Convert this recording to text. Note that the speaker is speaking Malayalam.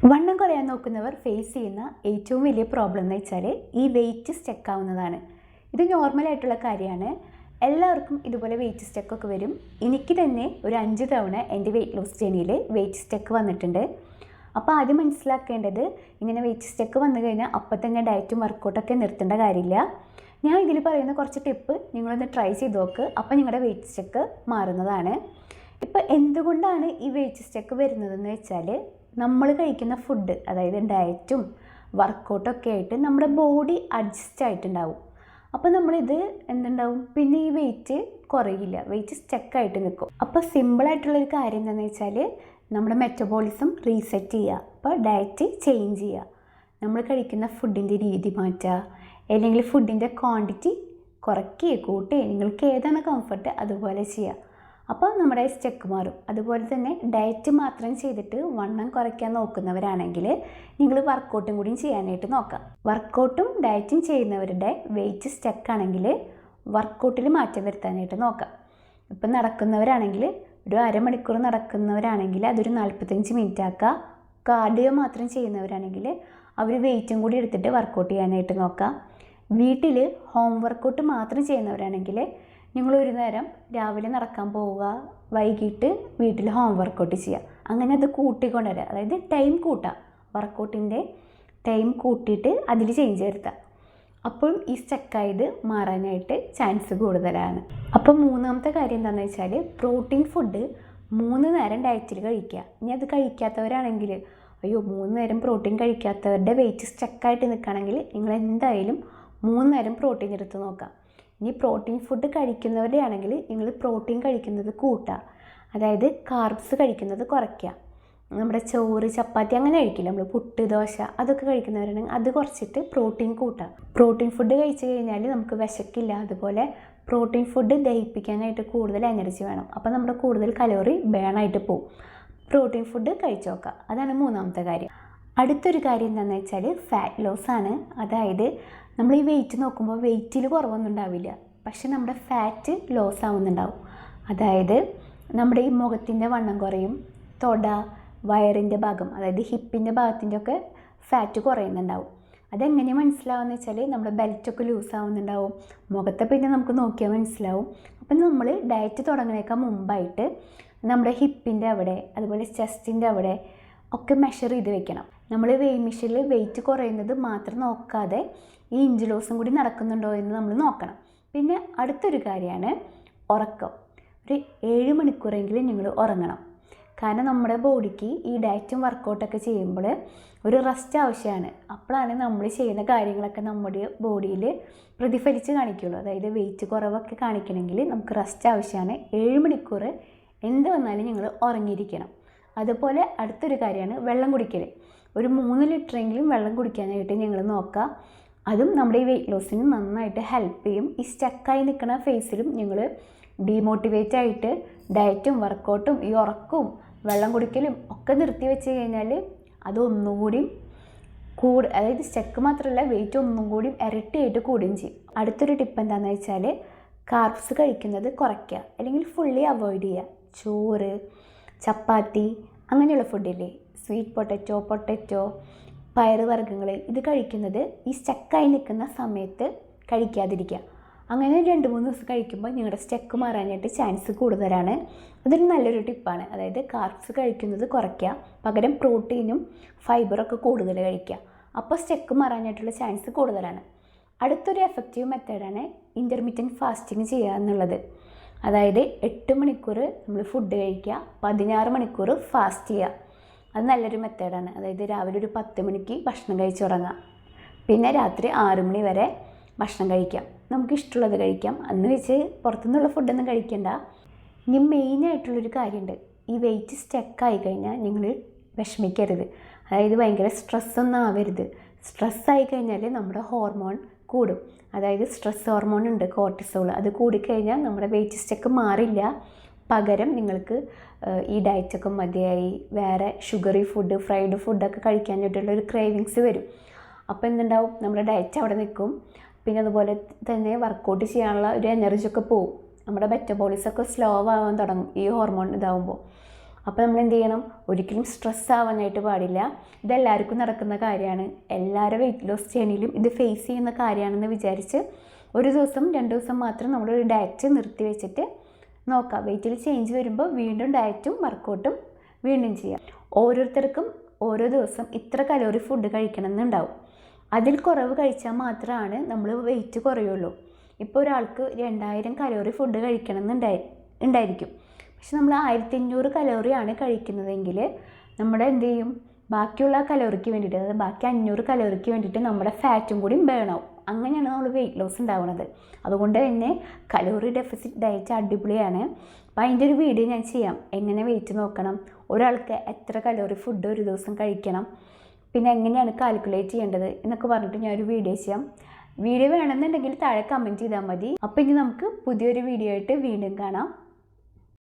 വണ്ണം കുറയാൻ നോക്കുന്നവർ ഫേസ് ചെയ്യുന്ന ഏറ്റവും വലിയ പ്രോബ്ലം എന്ന് വെച്ചാൽ ഈ വെയിറ്റ് സ്റ്റക്ക് ആവുന്നതാണ്. ഇത് നോർമലായിട്ടുള്ള കാര്യമാണ്. എല്ലാവർക്കും ഇതുപോലെ വെയിറ്റ് സ്റ്റക്കൊക്കെ വരും. എനിക്ക് തന്നെ ഒരു 5 തവണ എൻ്റെ വെയിറ്റ് ലോസ് ജേണിയിൽ വെയിറ്റ് സ്റ്റക്ക് വന്നിട്ടുണ്ട്. അപ്പോൾ ആദ്യം മനസ്സിലാക്കേണ്ടത്, ഇങ്ങനെ വെയിറ്റ് സ്റ്റക്ക് വന്നു കഴിഞ്ഞാൽ അപ്പം തന്നെ ഡയറ്റും വർക്കൗട്ടൊക്കെ നിർത്തേണ്ട കാര്യമില്ല. ഞാൻ ഇതിൽ പറയുന്ന കുറച്ച് ടിപ്പ് നിങ്ങളൊന്ന് ട്രൈ ചെയ്ത് നോക്ക്. അപ്പോൾ നിങ്ങളുടെ വെയിറ്റ് സ്റ്റക്ക് മാറുന്നതാണ്. ഇപ്പോൾ എന്തുകൊണ്ടാണ് ഈ വെയിറ്റ് സ്റ്റക്ക് വരുന്നതെന്ന് വെച്ചാൽ, നമ്മൾ കഴിക്കുന്ന ഫുഡ്, അതായത് ഡയറ്റും വർക്കൗട്ടൊക്കെ ആയിട്ട് നമ്മുടെ ബോഡി അഡ്ജസ്റ്റ് ആയിട്ടുണ്ടാവും. അപ്പോൾ നമ്മളിത് എന്തുണ്ടാവും, പിന്നെ ഈ വെയിറ്റ് കുറയില്ല, വെയിറ്റ് സ്റ്റക്കായിട്ട് നിൽക്കും. അപ്പോൾ സിമ്പിളായിട്ടുള്ളൊരു കാര്യം എന്താണെന്ന് വെച്ചാൽ, നമ്മുടെ മെറ്റബോളിസം റീസെറ്റ് ചെയ്യുക. അപ്പോൾ ഡയറ്റ് ചേഞ്ച് ചെയ്യുക, നമ്മൾ കഴിക്കുന്ന ഫുഡിൻ്റെ രീതി മാറ്റുക, അല്ലെങ്കിൽ ഫുഡിൻ്റെ ക്വാണ്ടിറ്റി കുറയ്ക്കുകയോ കൂട്ടുകയോ, നിങ്ങൾക്ക് ഏതാണ് കംഫർട്ട് അതുപോലെ ചെയ്യുക. അപ്പോൾ നമ്മുടെ സ്റ്റക്ക് മാറും. അതുപോലെ തന്നെ ഡയറ്റ് മാത്രം ചെയ്തിട്ട് വണ്ണം കുറയ്ക്കാൻ നോക്കുന്നവരാണെങ്കിൽ നിങ്ങൾ വർക്കൗട്ടും കൂടി ചെയ്യാനായിട്ട് നോക്കാം. വർക്കൗട്ടും ഡയറ്റും ചെയ്യുന്നവരുടെ വെയിറ്റ് സ്റ്റക്കാണെങ്കിൽ വർക്കൗട്ടിൽ മാറ്റം വരുത്താനായിട്ട് നോക്കാം. ഇപ്പം നടക്കുന്നവരാണെങ്കിൽ ഒരു അരമണിക്കൂർ നടക്കുന്നവരാണെങ്കിൽ അതൊരു 45 മിനിറ്റ് ആക്കുക. കാർഡിയോ മാത്രം ചെയ്യുന്നവരാണെങ്കിൽ അവർ വെയിറ്റും കൂടി എടുത്തിട്ട് വർക്കൗട്ട് ചെയ്യാനായിട്ട് നോക്കാം. വീട്ടിൽ ഹോം വർക്കൗട്ട് മാത്രം ചെയ്യുന്നവരാണെങ്കിൽ നിങ്ങൾ ഒരു നേരം രാവിലെ നടക്കാൻ പോവുക, വൈകിട്ട് വീട്ടിൽ ഹോം വർക്കൗട്ട് ചെയ്യുക. അങ്ങനെ അത് കൂട്ടിക്കൊണ്ടുവരിക, അതായത് ടൈം കൂട്ടുക, വർക്കൗട്ടിൻ്റെ ടൈം കൂട്ടിയിട്ട് അതിൽ ചേഞ്ച് വരുത്തുക. അപ്പോൾ ഈ സ്റ്റക്കായത് മാറാനായിട്ട് ചാൻസ് കൂടുതലാണ്. അപ്പം മൂന്നാമത്തെ കാര്യം എന്താണെന്ന് വെച്ചാൽ, പ്രോട്ടീൻ ഫുഡ് 3 നേരം ഡയറ്റിൽ കഴിക്കുക. ഇനി അത് കഴിക്കാത്തവരാണെങ്കിൽ, അയ്യോ 3 നേരം പ്രോട്ടീൻ കഴിക്കാത്തവരുടെ വെയിറ്റ് സ്റ്റക്കായിട്ട് നിൽക്കുകയാണെങ്കിൽ നിങ്ങൾ എന്തായാലും 3 നേരം പ്രോട്ടീൻ എടുത്ത് നോക്കാം. ഇനി പ്രോട്ടീൻ ഫുഡ് കഴിക്കുന്നവരുടെ ആണെങ്കിൽ നിങ്ങൾ പ്രോട്ടീൻ കഴിക്കുന്നത് കൂട്ടുക, അതായത് കാർബ്സ് കഴിക്കുന്നത് കുറയ്ക്കുക. നമ്മുടെ ചോറ്, ചപ്പാത്തി അങ്ങനെ കഴിക്കില്ല, നമ്മൾ പുട്ട്, ദോശ അതൊക്കെ കഴിക്കുന്നവരാണെങ്കിൽ അത് കുറച്ചിട്ട് പ്രോട്ടീൻ കൂട്ടുക. പ്രോട്ടീൻ ഫുഡ് കഴിച്ചു കഴിഞ്ഞാൽ നമുക്ക് വിശക്കില്ല. അതുപോലെ പ്രോട്ടീൻ ഫുഡ് ദഹിപ്പിക്കാനായിട്ട് കൂടുതൽ എനർജി വേണം. അപ്പോൾ നമ്മുടെ കൂടുതൽ കലോറി ബേണായിട്ട് പോകും. പ്രോട്ടീൻ ഫുഡ് കഴിച്ചു നോക്കുക. അതാണ് മൂന്നാമത്തെ കാര്യം. അടുത്തൊരു കാര്യം എന്താണെന്ന് വെച്ചാൽ ഫാറ്റ് ലോസ് ആണ്. അതായത് നമ്മൾ ഈ വെയിറ്റ് നോക്കുമ്പോൾ വെയിറ്റിൽ കുറവൊന്നും ഉണ്ടാവില്ല, പക്ഷെ നമ്മുടെ ഫാറ്റ് ലോസ് ആവുന്നുണ്ടാവും. അതായത് നമ്മുടെ ഈ മുഖത്തിൻ്റെ വണ്ണം കുറയും, തൊട, വയറിൻ്റെ ഭാഗം, അതായത് ഹിപ്പിൻ്റെ ഭാഗത്തിൻ്റെ ഒക്കെ ഫാറ്റ് കുറയുന്നുണ്ടാവും. അതെങ്ങനെ മനസ്സിലാവുമെന്ന് വെച്ചാൽ, നമ്മുടെ ബെൽറ്റൊക്കെ ലൂസ് ആവുന്നുണ്ടാവും, മുഖത്തെ പിന്നെ നമുക്ക് നോക്കിയാൽ മനസ്സിലാവും. അപ്പം നമ്മൾ ഡയറ്റ് തുടങ്ങുന്നതിനേക്കാൾ മുമ്പായിട്ട് നമ്മുടെ ഹിപ്പിൻ്റെ അവിടെ, അതുപോലെ ചെസ്റ്റിൻ്റെ അവിടെ ഒക്കെ മെഷർ ചെയ്ത് വെക്കണം. നമ്മൾ വെയിറ്റ് മെഷീനിൽ വെയിറ്റ് കുറയുന്നത് മാത്രം നോക്കാതെ ഈ ഇഞ്ച് ലോസും കൂടി നടക്കുന്നുണ്ടോ എന്ന് നമ്മൾ നോക്കണം. പിന്നെ അടുത്തൊരു കാര്യമാണ് ഉറക്കം. ഒരു 7 മണിക്കൂറെങ്കിലും നിങ്ങൾ ഉറങ്ങണം. കാരണം നമ്മുടെ ബോഡിക്ക് ഈ ഡയറ്റും വർക്കൗട്ടൊക്കെ ചെയ്യുമ്പോൾ ഒരു റെസ്റ്റ് ആവശ്യമാണ്. അപ്പോഴാണ് നമ്മൾ ചെയ്യുന്ന കാര്യങ്ങളൊക്കെ നമ്മുടെ ബോഡിയിൽ പ്രതിഫലിച്ച് കാണിക്കുള്ളൂ. അതായത് വെയിറ്റ് കുറവൊക്കെ കാണിക്കണമെങ്കിൽ നമുക്ക് റെസ്റ്റ് ആവശ്യമാണ്. 7 മണിക്കൂർ എന്ത് വന്നാലും നിങ്ങൾ ഉറങ്ങിയിരിക്കണം. അതുപോലെ അടുത്തൊരു കാര്യമാണ് വെള്ളം കുടിക്കൽ. ഒരു 3 ലിറ്ററെങ്കിലും വെള്ളം കുടിക്കാനായിട്ട് നിങ്ങൾ നോക്കുക. അതും നമ്മുടെ ഈ വെയിറ്റ് ലോസിന് നന്നായിട്ട് ഹെൽപ്പ് ചെയ്യും. ഈ സ്റ്റക്കായി നിൽക്കുന്ന ഫേസിലും നിങ്ങൾ ഡീമോട്ടിവേറ്റ് ആയിട്ട് ഡയറ്റും വർക്കൗട്ടും ഈ ഉറക്കവും വെള്ളം കുടിക്കലും ഒക്കെ നിർത്തി വെച്ച് കഴിഞ്ഞാൽ അതൊന്നുകൂടി അതായത് സ്റ്റക്ക് മാത്രമല്ല, വെയിറ്റ് ഒന്നും കൂടി ഇരട്ടിയായിട്ട് കൂടുകയും ചെയ്യും. അടുത്തൊരു ടിപ്പ് എന്താണെന്ന് വെച്ചാൽ, കാർബ്സ് കഴിക്കുന്നത് കുറയ്ക്കുക, അല്ലെങ്കിൽ ഫുള്ളി അവോയ്ഡ് ചെയ്യുക. ചോറ്, ചപ്പാത്തി അങ്ങനെയുള്ള ഫുഡില്ലേ, സ്വീറ്റ് പൊട്ടറ്റോ, പയറ് വർഗ്ഗങ്ങൾ, ഇത് കഴിക്കുന്നത് ഈ സ്റ്റക്കായി നിൽക്കുന്ന സമയത്ത് കഴിക്കാതിരിക്കുക. അങ്ങനെ 2-3 ദിവസം കഴിക്കുമ്പോൾ നിങ്ങളുടെ സ്റ്റക്ക് മാറാനായിട്ട് ചാൻസ് കൂടുതലാണ്. അതൊരു നല്ലൊരു ടിപ്പാണ്. അതായത് കാർബ്സ് കഴിക്കുന്നത് കുറയ്ക്കുക, പകരം പ്രോട്ടീനും ഫൈബറൊക്കെ കൂടുതൽ കഴിക്കുക. അപ്പോൾ സ്റ്റക്ക് മാറാനായിട്ടുള്ള ചാൻസ് കൂടുതലാണ്. അടുത്തൊരു എഫക്റ്റീവ് മെത്തേഡാണ് ഇൻ്റർമീഡിയറ്റ് ഫാസ്റ്റിംഗ് ചെയ്യുക എന്നുള്ളത്. അതായത് 8 മണിക്കൂർ നമ്മൾ ഫുഡ് കഴിക്കുക, 16 മണിക്കൂർ ഫാസ്റ്റ് ചെയ്യുക. അത് നല്ലൊരു മെത്തേഡാണ്. അതായത് രാവിലെ ഒരു 10 മണിക്ക് ഭക്ഷണം കഴിച്ച് തുടങ്ങാം, പിന്നെ രാത്രി 6 മണി വരെ ഭക്ഷണം കഴിക്കാം. നമുക്കിഷ്ടമുള്ളത് കഴിക്കാം. അന്ന് വെച്ച് പുറത്തുനിന്നുള്ള ഫുഡൊന്നും കഴിക്കണ്ട. ഇനി മെയിനായിട്ടുള്ളൊരു കാര്യമുണ്ട്, ഈ വെയിറ്റ് സ്റ്റക്കായി കഴിഞ്ഞാൽ നിങ്ങൾ വിഷമിക്കരുത്. അതായത് ഭയങ്കര സ്ട്രെസ്സൊന്നും ആവരുത്. സ്ട്രെസ്സായി കഴിഞ്ഞാൽ നമ്മുടെ ഹോർമോൺ കൂടും. അതായത് സ്ട്രെസ് ഹോർമോൺ ഉണ്ട്, കോർട്ടിസോൾ. അത് കൂടിക്കഴിഞ്ഞാൽ നമ്മുടെ വെയിറ്റ് സ്റ്റക്ക് മാറില്ല. പകരം നിങ്ങൾക്ക് ഈ ഡയറ്റൊക്കെ മതിയായി വേറെ ഷുഗറി ഫുഡ്, ഫ്രൈഡ് ഫുഡൊക്കെ കഴിക്കാനായിട്ടുള്ളൊരു ക്രേവിങ്സ് വരും. അപ്പോൾ എന്തുണ്ടാവും, നമ്മുടെ ഡയറ്റ് അവിടെ നിൽക്കും. പിന്നെ അതുപോലെ തന്നെ വർക്കൗട്ട് ചെയ്യാനുള്ള ഒരു എനർജി ഒക്കെ പോവും. നമ്മുടെ മെറ്റബോളിസമൊക്കെ സ്ലോ ആവാൻ തുടങ്ങും ഈ ഹോർമോൺ ഇതാവുമ്പോൾ. അപ്പോൾ നമ്മൾ എന്ത് ചെയ്യണം? ഒരിക്കലും സ്ട്രെസ് ആവാനായിട്ട് പാടില്ല. ഇതെല്ലാവർക്കും നടക്കുന്ന കാര്യമാണ്. എല്ലാവരും വെയിറ്റ് ലോസ് ചെയ്യണേലും ഇത് ഫേസ് ചെയ്യുന്ന കാര്യമാണെന്ന് വിചാരിച്ച് ഒരു ദിവസം 2 ദിവസം മാത്രം നമ്മളൊരു ഡയറ്റ് നിർത്തി വെച്ചിട്ട് നോക്കാം. വെയിറ്റിൽ ചേഞ്ച് വരുമ്പോൾ വീണ്ടും ഡയറ്റും വർക്കൗട്ടും വീണ്ടും ചെയ്യാം. ഓരോരുത്തർക്കും ഓരോ ദിവസം ഇത്ര കലോറി ഫുഡ് കഴിക്കണം എന്നുണ്ടാവും. അതിൽ കുറവ് കഴിച്ചാൽ മാത്രമാണ് നമ്മൾ വെയിറ്റ് കുറയുള്ളൂ. ഇപ്പോൾ ഒരാൾക്ക് 2000 കലോറി ഫുഡ് കഴിക്കണം ഉണ്ടായിരിക്കും. പക്ഷെ നമ്മൾ 1500 കലോറിയാണ് കഴിക്കുന്നതെങ്കിൽ നമ്മുടെ എന്ത് ചെയ്യും? ബാക്കിയുള്ള കലോറിക്ക് വേണ്ടിയിട്ട്, അതായത് ബാക്കി 500 കലോറിക്ക് വേണ്ടിയിട്ട് നമ്മുടെ ഫാറ്റും കൂടി ബേൺ ആവും. അങ്ങനെയാണ് നമ്മൾ വെയിറ്റ് ലോസ് ഉണ്ടാവുന്നത്. അതുകൊണ്ട് തന്നെ കലോറി ഡെഫിസിറ്റ് ഡയറ്റ് അടിപൊളിയാണ്. അപ്പോൾ അതിൻ്റെ ഒരു വീഡിയോ ഞാൻ ചെയ്യാം. എങ്ങനെ വെയിറ്റ് നോക്കണം, ഒരാൾക്ക് എത്ര കലോറി ഫുഡ് ഒരു ദിവസം കഴിക്കണം, പിന്നെ എങ്ങനെയാണ് കാൽക്കുലേറ്റ് ചെയ്യേണ്ടത് എന്നൊക്കെ പറഞ്ഞിട്ട് ഞാനൊരു വീഡിയോ ചെയ്യാം. വീഡിയോ വേണമെന്നുണ്ടെങ്കിൽ താഴെ കമൻറ്റ് ചെയ്താൽ മതി. അപ്പോൾ ഇനി നമുക്ക് പുതിയൊരു വീഡിയോ ആയിട്ട് വീണ്ടും കാണാം.